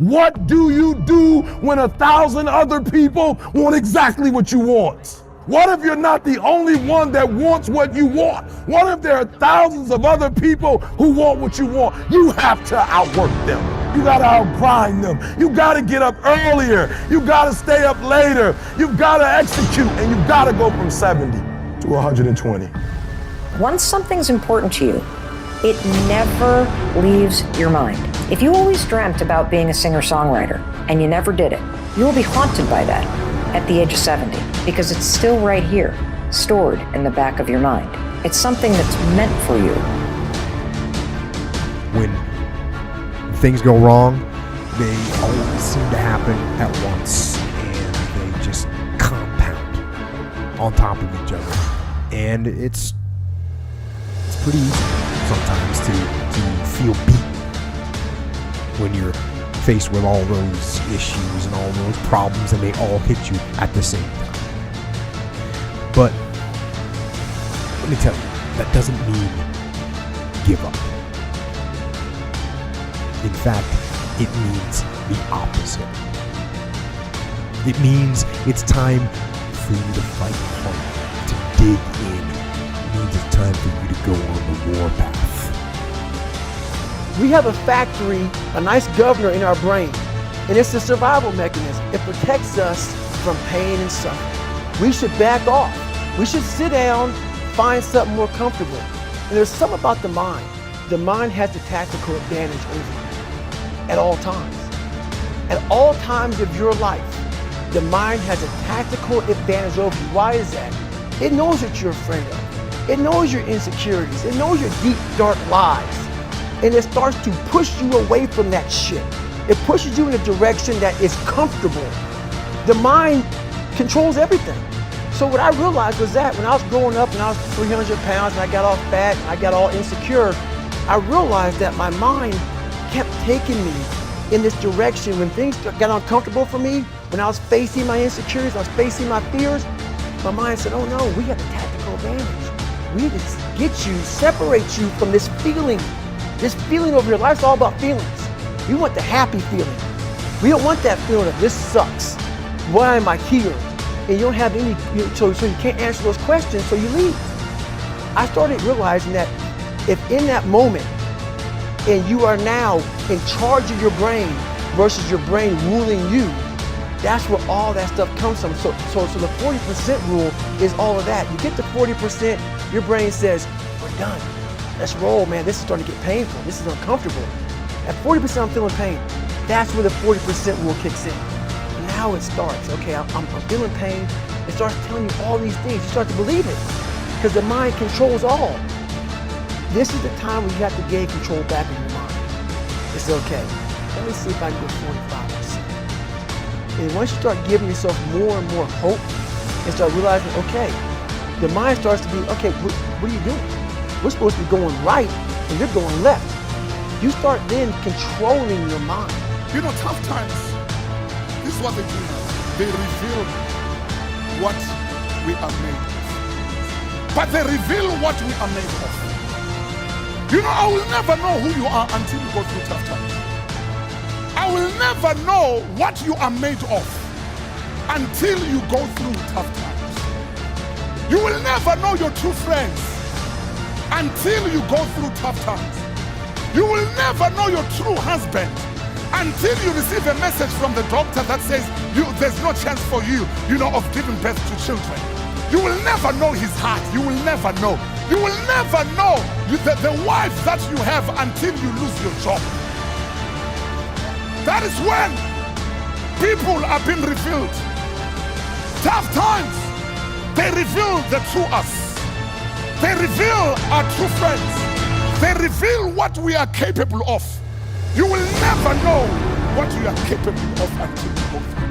What do you do when 1,000 other people want exactly what you want? What if you're not the only one that wants what you want? What if there are thousands of other people who want what you want? You have to outwork them. You gotta outgrind them. You gotta get up earlier. You gotta stay up later. You gotta execute, and you gotta go from 70 to 120. Once something's important to you, it never leaves your mind. If you always dreamt about being a singer-songwriter and you never did it, you will be haunted by that at the age of 70, because it's still right here, stored in the back of your mind. It's something that's meant for you. When things go wrong, they always seem to happen at once, and they just compound on top of each other. And it's pretty easy sometimes to feel beaten when you're faced with all those issues and all those problems, and they all hit you at the same time. But let me tell you, that doesn't mean give up. In fact, it means the opposite. It means it's time for you to fight hard, to dig in. It means it's time for you to go on the warpath. We have a factory, a nice governor in our brain, and it's a survival mechanism. It protects us from pain and suffering. We should back off. We should sit down, find something more comfortable. And there's something about the mind. The mind has the tactical advantage over you at all times. At all times of your life, the mind has a tactical advantage over you. Why is that? It knows what you're afraid of. It knows your insecurities. It knows your deep, dark lies. And it starts to push you away from that shit. It pushes you in a direction that is comfortable. The mind controls everything. So what I realized was that when I was growing up and I was 300 pounds and I got all fat and I got all insecure, I realized that my mind kept taking me in this direction. When things got uncomfortable for me, when I was facing my insecurities, I was facing my fears, my mind said, oh no, we have a tactical advantage. We need to get you, separate you from this feeling. This feeling over your life is all about feelings. We want the happy feeling. We don't want that feeling of this sucks. Why am I here? And you don't have any, so you can't answer those questions, so you leave. I started realizing that if in that moment, and you are now in charge of your brain versus your brain ruling you, that's where all that stuff comes from. So the 40% rule is all of that. You get to 40%, your brain says, we're done. Let's roll, man. This is starting to get painful. This is uncomfortable. At 40%, I'm feeling pain. That's where the 40% rule kicks in. Now it starts. Okay, I'm feeling pain. It starts telling you all these things. You start to believe it because the mind controls all. This is the time when you have to gain control back in your mind. It's okay. Let me see if I can go 45%. And once you start giving yourself more and more hope and start realizing, okay, the mind starts to be, okay, what are you doing? We're supposed to be going right, and you're going left. You start then controlling your mind. You know, tough times, this is what they do now. They reveal what we are made of. But they reveal what we are made of. You know, I will never know who you are until you go through tough times. I will never know what you are made of until you go through tough times. You will never know your true friends until you go through tough times. You will never know your true husband until you receive a message from the doctor that says there's no chance for you, of giving birth to children. You will never know his heart. You will never know. You will never know the wife that you have until you lose your job. That is when people are being revealed. Tough times, they reveal the true us. They reveal our true friends. They reveal what we are capable of. You will never know what you are capable of until you go through.